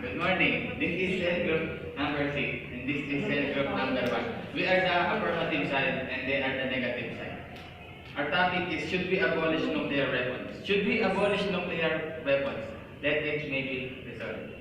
Good morning. This is cell group number 6 and this is cell group number 1. We are the affirmative side and they are the negative side. Our topic is, should we abolish nuclear weapons? Should we abolish nuclear weapons? Let it may be resolved.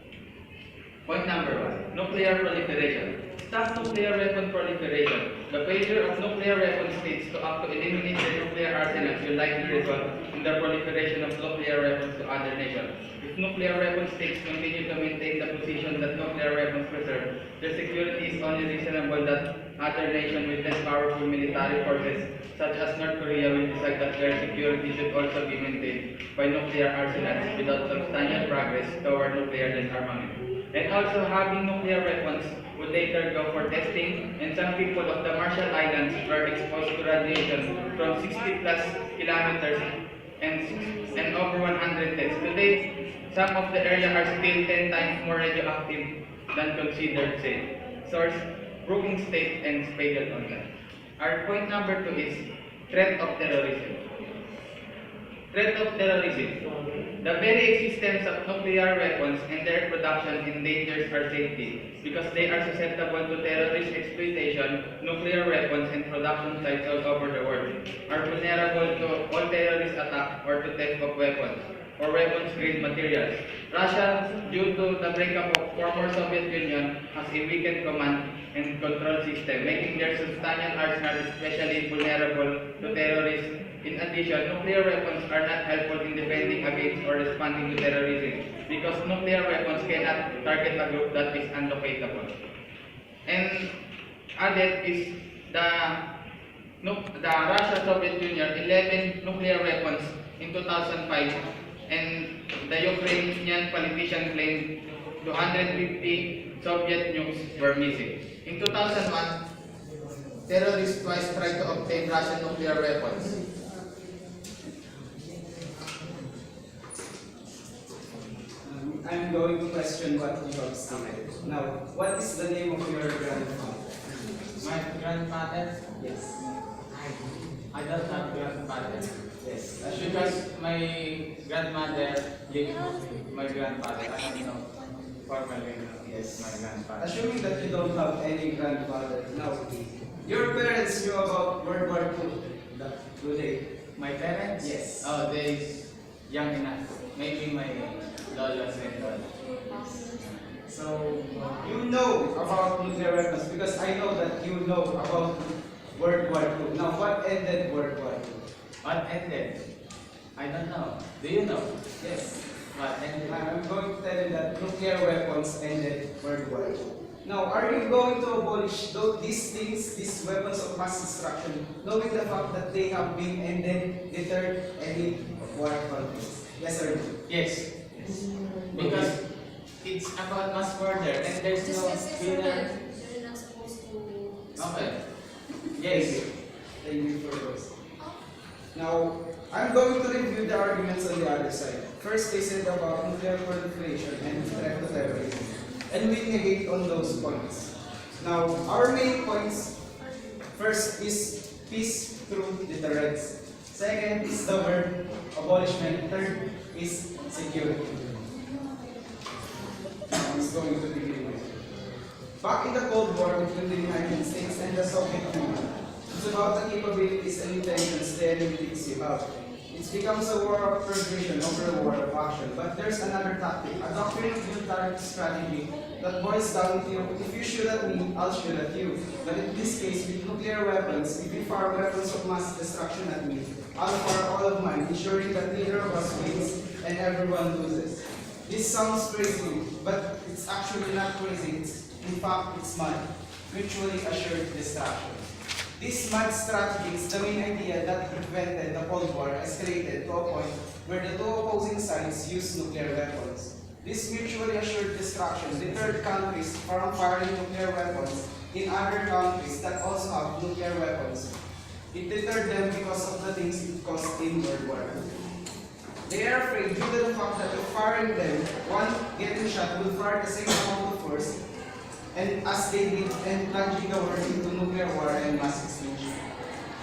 Point number 1. Nuclear proliferation. Stop nuclear weapon proliferation. The failure of nuclear weapon states to act to eliminate their nuclear arsenals will likely result in the proliferation of nuclear weapons to other nations. If nuclear weapon states continue to maintain the position that nuclear weapons preserve, their security is only reasonable that other nations with less powerful military forces, such as North Korea, will decide that their security should also be maintained by nuclear arsenals without substantial progress toward nuclear disarmament. And also, having nuclear weapons would later go for testing, and some people of the Marshall Islands were exposed to radiation from 60 plus kilometers and over 100 tests. Today, some of the area are still 10 times more radioactive than considered safe. Source, Brookings State and Spiegel Online. Our point number 2 is threat of terrorism. Threat of terrorism. The very existence of nuclear weapons and their production endangers our safety because they are susceptible to terrorist exploitation. Nuclear weapons and production sites all over the world are vulnerable to all terrorist attacks or to theft of weapons or weapons-grade materials. Russia, due to the breakup of former Soviet Union, has a weakened command and control system, making their substantial arsenal especially vulnerable to terrorists. In addition, nuclear weapons are not helpful in defending against or responding to terrorism because nuclear weapons cannot target a group that is unlocatable. And added is the Russia-Soviet Union 11 nuclear weapons in 2005, and the Ukrainian politician claimed 250 Soviet nukes were missing. In 2001, terrorists twice tried to obtain Russian nuclear weapons. I'm going to question what you have stated. Now, what is the name of your grandfather? My grandfather? Yes. I don't have grandfather. Yes. Because my grandmother lived with my grandfather. I don't know formally Yes. my grandfather. Assuming that you don't have any grandfather, now, your parents knew about World War II today. My parents? Yes. Oh, they young enough. Maybe my lolas and all. So, you know about nuclear weapons because I know that you know about World War II. Now, what ended World War II? What ended? I don't know. Do you know? Yes. What ended? I'm going to tell you that nuclear weapons ended World War II. Now, are you going to abolish these things, these weapons of mass destruction, knowing the fact that they have been ended, deterred, ended war conflicts? Yes or no? Yes. Because it's about mass murder and there's no They're winner. not supposed to. Okay. Yes. Thank you for those. Now, I'm going to review the arguments on the other side. First, they said about nuclear proliferation and threat to terrorism. And we negate on those points. Now, our main points, first is peace through deterrence. Second is the word abolishment. Third is security. I'm just going to begin with. Back in the Cold War between the United States and the Soviet Union, it's about the capabilities and intentions the enemy thinks you have. It becomes a war of progression over a war of action. But there's another tactic, a doctrine of military strategy that boils down to, if you shoot at me, I'll shoot at you. But in this case, with nuclear weapons, if you fire weapons of mass destruction at me, I'll fire all of mine, ensuring that neither of us wins and everyone loses. This sounds crazy, but it's actually not crazy. In fact, it's mad. Mutually assured destruction. This mad strategy is the main idea that prevented the Cold War escalated to a point where the two opposing sides used nuclear weapons. This mutually assured destruction deterred countries from firing nuclear weapons in other countries that also have nuclear weapons. It deterred them because of the things it caused in World War II. They are afraid due to the fact that if firing them, one getting shot will fire the same amount of force and as they did and plunging the world into nuclear war and mass extinction.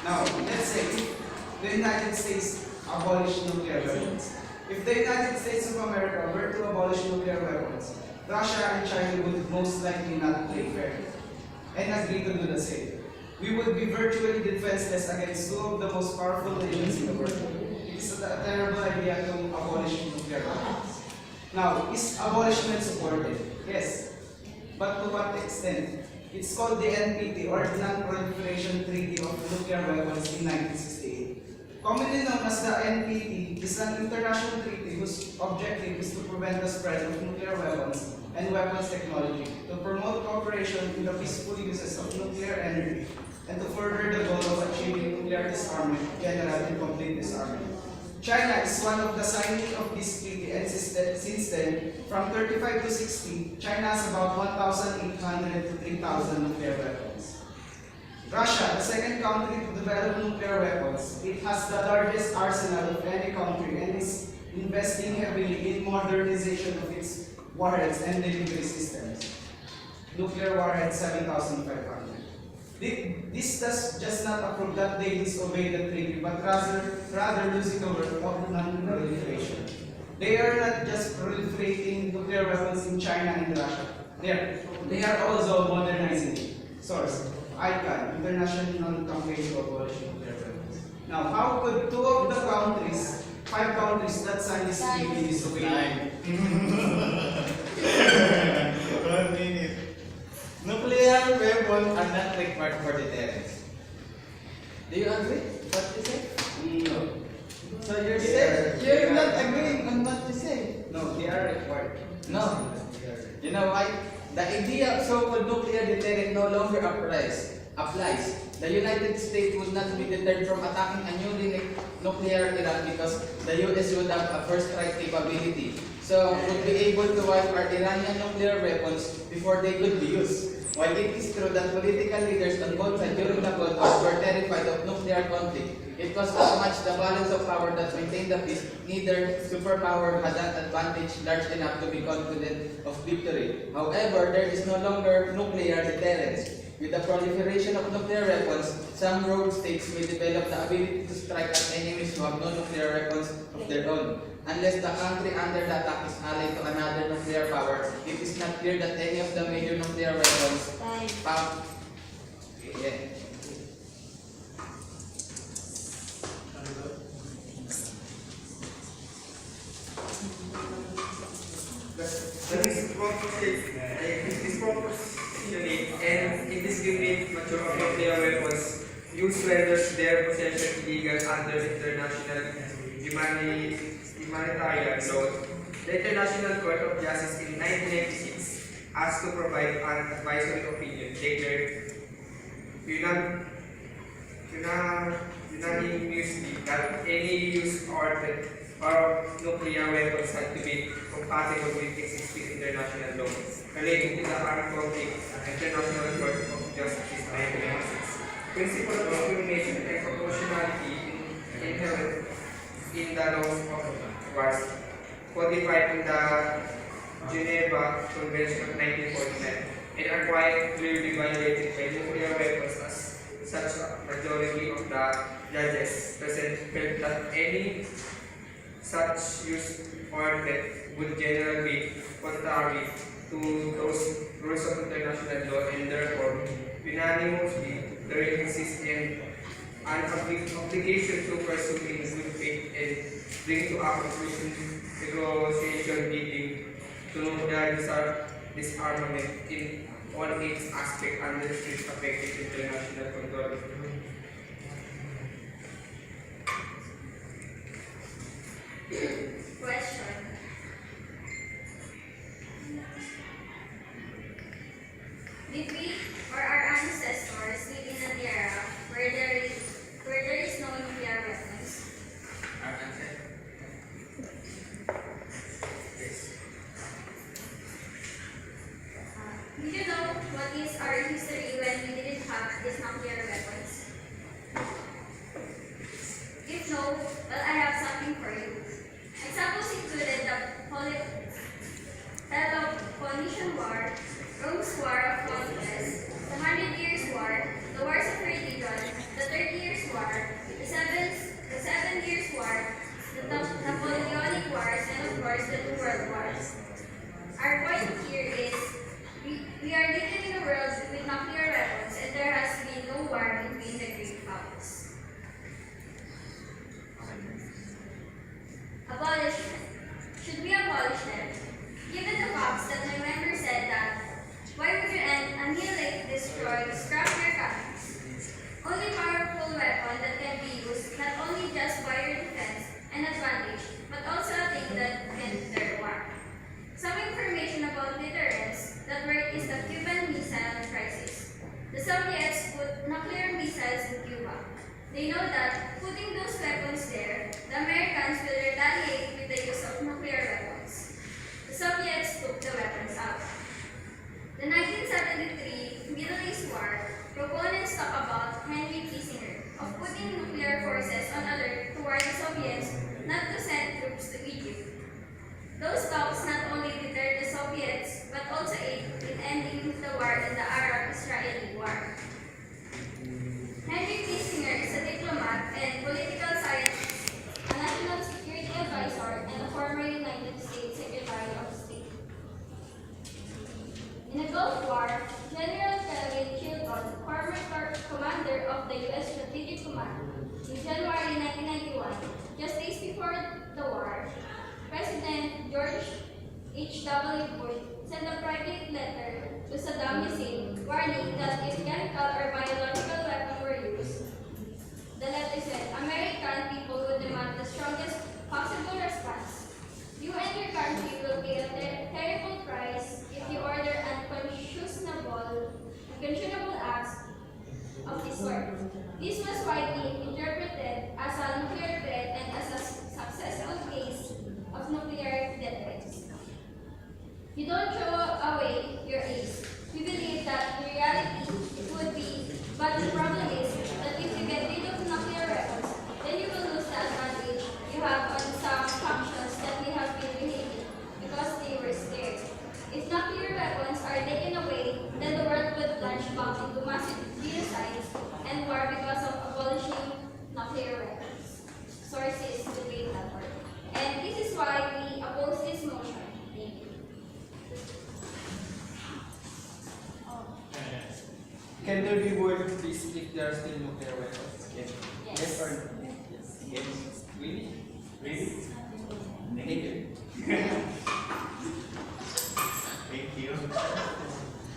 Now, let's say the United States abolished nuclear weapons. If the United States of America were to abolish nuclear weapons, Russia and China would most likely not play fair and agree to do the same. We would be virtually defenseless against two of the most powerful nations in the world. It is a terrible idea to abolish nuclear weapons. Now, is abolishment supported? Yes. But to what extent? It's called the NPT, or the Non-Proliferation Treaty of Nuclear Weapons in 1968. Commonly known as the NPT is an international treaty whose objective is to prevent the spread of nuclear weapons and weapons technology, to promote cooperation in the peaceful uses of nuclear energy, and to further the goal of achieving nuclear disarmament, general and complete disarmament. China is one of the signees of this treaty, and since then, from 35 to 60, China has about 1,800 to 3,000 nuclear weapons. Russia, the second country to develop nuclear weapons, it has the largest arsenal of any country and is investing heavily in modernization of its warheads and delivery systems. Nuclear warheads 7,500. This does just not approve that they disobey the treaty, but rather losing the word of non-proliferation. They are not just proliferating nuclear weapons in China and Russia. They are also modernizing it. Source: ICANN, International Campaign to Abolish Nuclear Weapons. Now, how could two of the countries, 5 countries that signed this treaty disobey? 1 minute. Nuclear weapons are not required for deterrence. Do you agree? What you say? No. So you're not agreeing on what you say. No, they are required. No. You know why? The idea of so-called nuclear deterrent no longer applies. The United States would not be deterred from attacking a newly nuclear Iran because the US would have a first strike capability. So would be able to wipe our Iranian nuclear weapons before they could be used. While it is true that political leaders on both sides during the Cold War were terrified of nuclear conflict, it was as much the balance of power that maintained the peace. Neither superpower had an advantage large enough to be confident of victory. However, there is no longer nuclear deterrence. With the proliferation of nuclear weapons, some rogue states may develop the ability to strike at enemies who have no nuclear weapons of their own. Unless the country under the attack is allied to another nuclear power, it is not clear that any of the major nuclear weapons disproportionate and indiscriminate mature of nuclear weapons used renders their possession illegal under international humanitarian law. The International Court of Justice in 1996 asked to provide an advisory opinion declared unanimously that any use or nuclear weapons had to be compatible with existing international law relating to the armed conflict and International Court of Justice in 1996. Principle of discrimination and proportionality inherent in the laws of wars codified in the Geneva Convention of 1949 and are quite clearly violated by nuclear weapons as such. A majority of the judges present felt that any such use or threat would generally be contrary to those rules of international law and therefore unanimously there exists an obligation to pursue in good faith and bring to a conclusion negotiation leading to nuclear disarmament in all its aspects under strict effective international control. Question. Did we or our ancestors live in an era where there is no nuclear weapons? Did you know what is our history when we didn't have these nuclear weapons? If no, well, I have something for you. Examples included the Peloponnesian War, Rome's War of Conquest, the 100 Years' War, the Wars of Religion, the 30 Years' War, the Seven Years' War, the Napoleonic Wars, and of course the 2 World Wars. Our point here the war in the Arab-Israeli War. Henry Kissinger is a diplomat and political scientist, a national security advisor, and a former United States Secretary of State. In the Gulf War, General Kelvin Chilton, former commander of the U.S. Strategic Command, in January 1991, just days before the war, President George H.W. Bush sent a private letter to Saddam Hussein warning that if chemical or biological weapons were used, the letter said, American people would demand the strongest possible response. You and your country will pay a terrible price if you order unconscionable acts of this sort. This was widely interpreted as a nuclear threat and as a successful case of nuclear deterrence. You don't throw away your ace. We believe that in reality it would be, but the problem is that if you get rid of nuclear weapons, then you will lose the advantage you have on some functions that we have been behaving because they were scared. If nuclear weapons are taken away, then the world would plunge back into massive genocides and war because of abolishing nuclear weapons. Sources: Debate Network. And this is why we oppose this motion. Thank you. Can there be war peace if there are still nuclear weapons? Yes. Yes or no? Yes. Yes. Really? Really? Thank you. Thank you.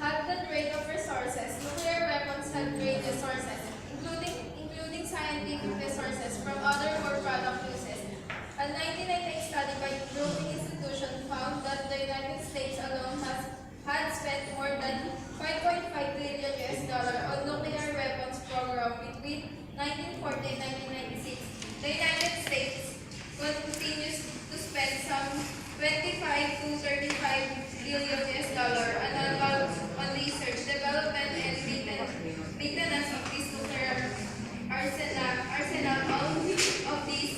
Had the trade of resources, nuclear weapons had trade resources, including scientific resources from other war product uses. A 1998 study by the Brookings Institution found that the United States alone had spent more than $5.5 billion on nuclear weapons program between 1940 and 1996. The United States continues to spend some 25 to 35 billion annual on research, development, and maintenance of this nuclear arsenal of these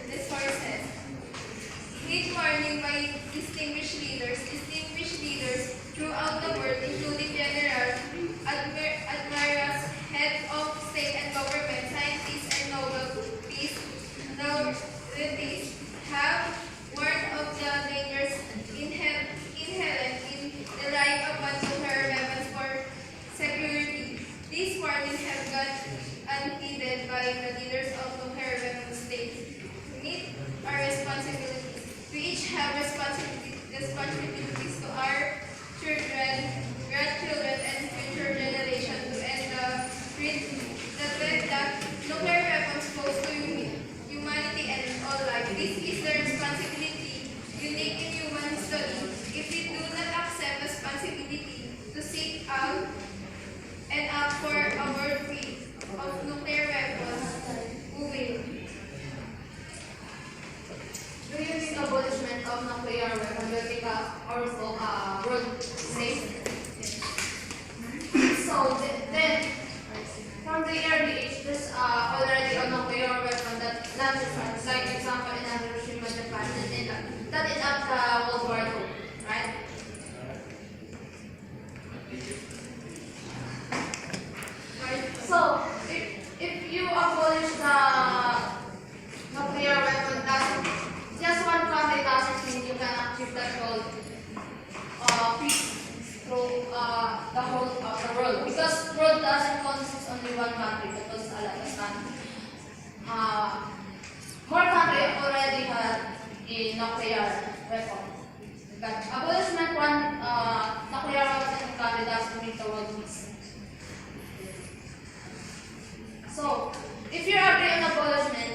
resources. Heed warning by distinguished leaders throughout the world, including general, admirals, heads of state and government, scientists, and Nobel Peace laureates have warned of the dangers inherent in relying upon nuclear weapons for security. These warnings have gone unheeded by the leaders of nuclear weapon states. We meet our responsibilities. We each have responsibilities to our children, grandchildren, and future generations to end the threat that nuclear weapons pose to humanity and all life. This is the responsibility unique in human history. If we do not accept responsibility to seek out and act for a world free of nuclear weapons, who will? Do you think abolishment of nuclear weapons will make our world safe? So then, from the early age, there's already a nuclear weapon that launches, like example in Hiroshima, Japan, and that is after World War II, right? Right. So, if you abolish the nuclear weapon, just one country doesn't mean you can achieve that goal peace through the whole of the world. Because the world doesn't consist only one country, but also a lot of countries. More countries already have a nuclear weapon. But abolishment one nuclear weapon in a country doesn't mean the world peace. So, if you agree on abolishment,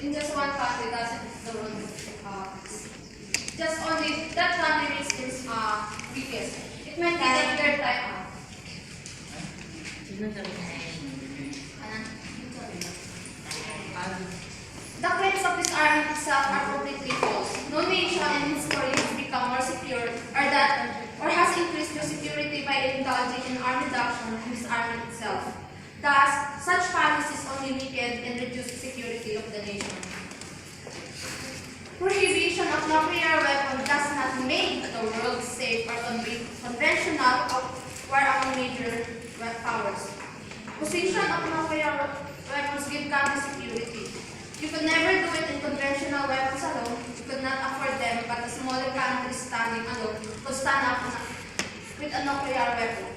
in just one country doesn't mean the world peace. Just only that country is biggest. It might be that their time out. The claims of this army itself are completely false. No nation in history has become more secure or has increased their security by indulging in armed reduction in this army itself. Thus, such policies only weaken and reduce the security of the nation. Prohibition of nuclear weapons does not make the world safe or convenient were among major powers. Possession of nuclear weapons give country security. You could never do it in conventional weapons alone. You could not afford them, but a smaller country standing alone could stand up with a nuclear weapon.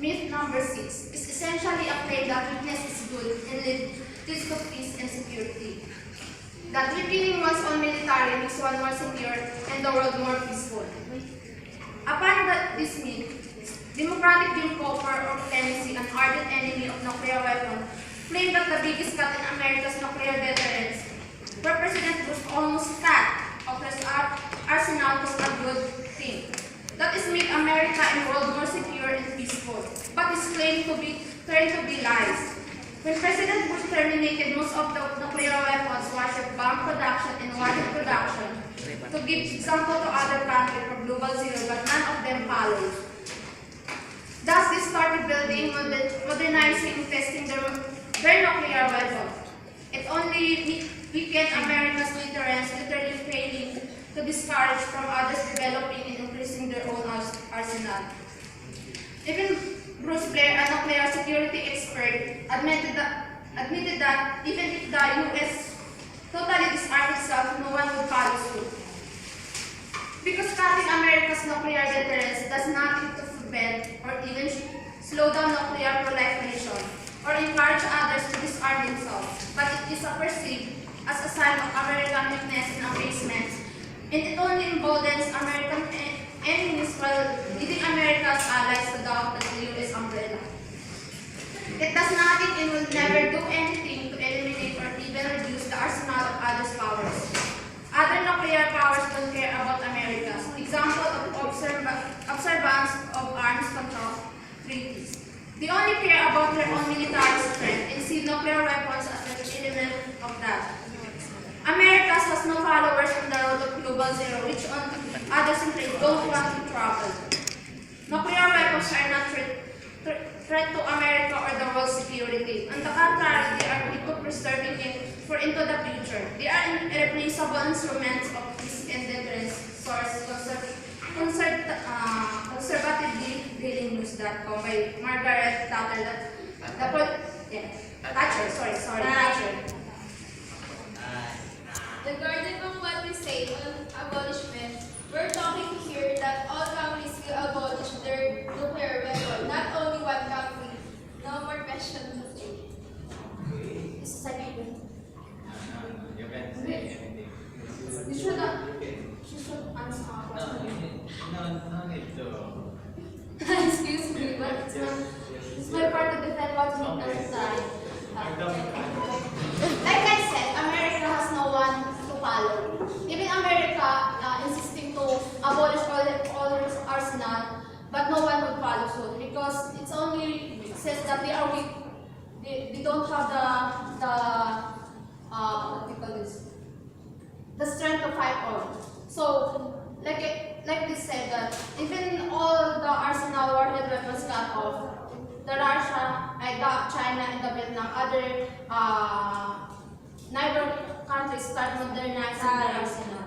Myth number 6 is essentially a claim that weakness is good and leads to peace and security. That weakening one's own military makes one more secure and the world more peaceful. Upon this myth, Democratic Jim Cooper or Clemency, an ardent enemy of nuclear weapons, claimed that the biggest cut in America's nuclear deterrence, where President Bush almost cut off his arsenal, was a good thing. That is make America and world more secure and peaceful. But his claim turned to be lies. When President Bush terminated most of the nuclear weapons, washer bomb production and rocket production, to give example to other countries from Global Zero, but none of them followed. Thus, they started building, modernizing, and testing their nuclear weapons. It only weakened America's deterrence, literally failing to discourage from others developing and increasing their own arsenal. Even Bruce Blair, a nuclear security expert, admitted that even if the U.S. totally disarmed itself, no one would follow suit. Because cutting America's nuclear deterrence does not lead to prevent or even slow down nuclear proliferation or encourage others to disarm themselves, but it is perceived as a sign of American weakness and abasement, and it only emboldens American enemies while leading America's allies to doubt the U.S. umbrella. It does nothing and will never do anything to eliminate or even reduce the arsenal of others' powers. Other nuclear powers don't care about America. Example of observance of arms control treaties. They only care about their own military strength and see nuclear weapons as an element of that. America has no followers on the road of Global Zero, which on others in trade don't want to travel. Nuclear weapons are not threat to America or the world's security. On the contrary, they are key to preserving it for into the future. They are irreplaceable instruments of peace and deterrence, source conservatively dailynews.com by Margaret Thatcher. Thatcher. Regarding on what we say on abolishment, we're talking here that all countries will abolish their nuclear weapon, not only one country. No more question. This is like You can say anything. you should answer our question. No need to. Excuse me, but it's my part to defend what's not necessary. Like I said, America has no one to follow. Even America insisting to abolish all its arsenal, but no one would follow suit because it's only says that they are weak. They don't have what do you call this? The strength to fight on. So like this said that even all the arsenal warhead weapons got off, the Russia, the China, and the Vietnam, other neighbor countries start modernizing their arsenal.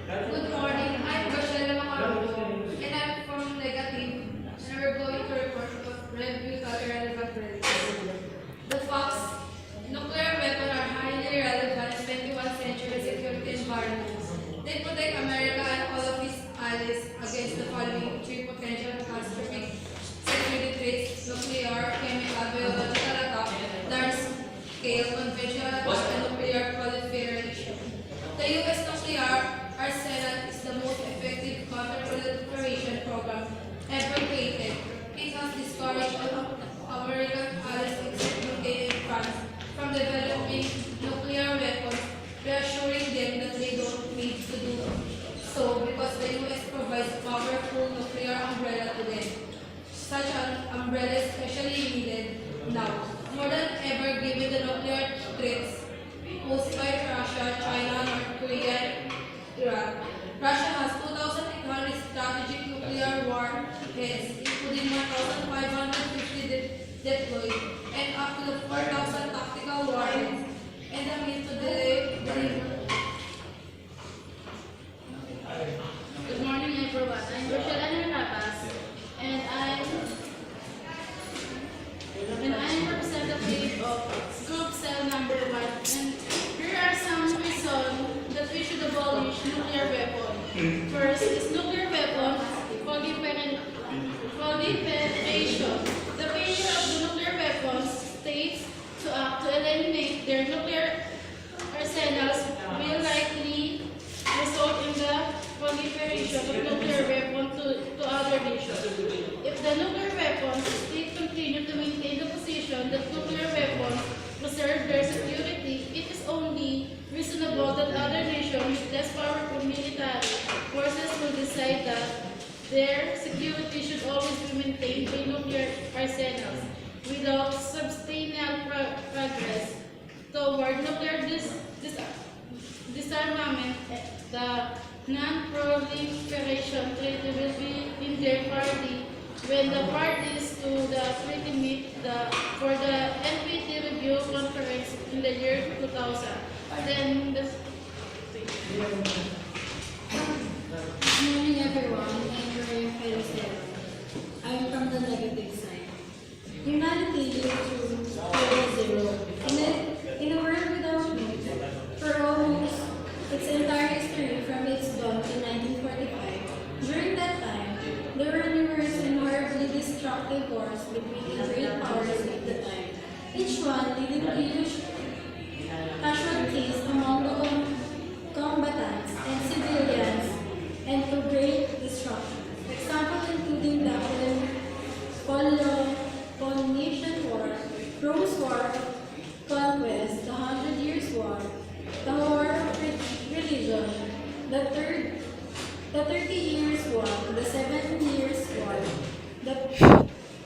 Good morning, I'm Rochelle Macaruso, and I'm from Negative, and we're going to report about review irrelevant relatives. The facts, nuclear weapons are highly relevant in 21st century security environments. They protect America and all of its allies against the following three potential catastrophic security threats: nuclear, chemical, biological attack, large-scale conventional attack, and nuclear proliferation. The U.S. nuclear arsenal is the most effective counter-proliferation program ever created. It has discouraged all American allies except UK and France from developing nuclear weapons, reassuring them that they don't need to do so because the U.S. provides powerful nuclear umbrella to them. Such an umbrella is especially needed now, more than ever given the nuclear threats posed by Russia, China, North Korea, and Iran. Russia has 2,800 strategic nuclear warheads, including 1,550 deployed, and up to 4,000 tactical warheads, and the means to deliver proliferation. The failure of the nuclear weapons states to act to eliminate their nuclear arsenals will likely result in the proliferation of nuclear weapons to other nations. If the nuclear weapons states continue to maintain the position that nuclear weapons preserve their security, it is only reasonable that other nations with less powerful military forces will decide that their security should always be maintained by nuclear arsenals without substantial progress toward nuclear disarmament. The non-proliferation treaty will be in their party when the parties to the treaty meet for the NPT review conference in the year 2000. Then the Good morning, everyone. I'm Maria Feliciano. I'm from the negative side. Humanity lived through World Zero in a world without peace for almost its entire history from its dawn to 1945. During that time, there were numerous and horribly destructive wars between the great powers of the time, each one leading to huge casualties among the combatants and civilians and to great destruction. Examples including the Polynesian War, Rome's War of Conquest, the 100 Years' War, the War of Religion, the 30 Years' War, the 7 Years' War, the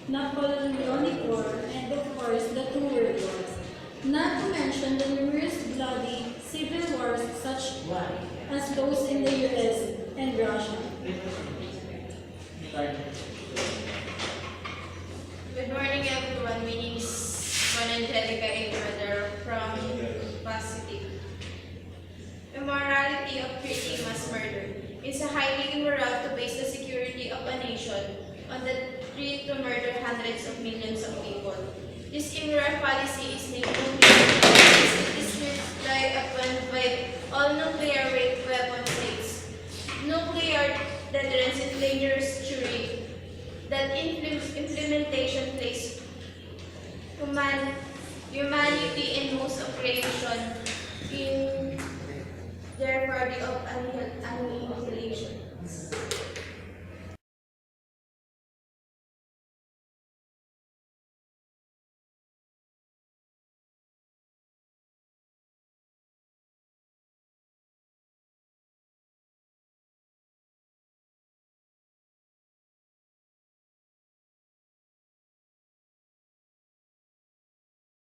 Napoleonic War, and of course the two World Wars. Not to mention the numerous bloody civil wars such as those in the US and Russia. Good morning, everyone. My name is Angelica Ecuador from Pacific. Immorality of creating mass murder. It's a highly immoral to base the security of a nation on the threat to murder hundreds of millions of people. This immoral policy is named nuclear. It is relied upon by all nuclear weapon states. Nuclear deterrence is dangerous theory that implementation places humanity and most of creation in their body of annihilation.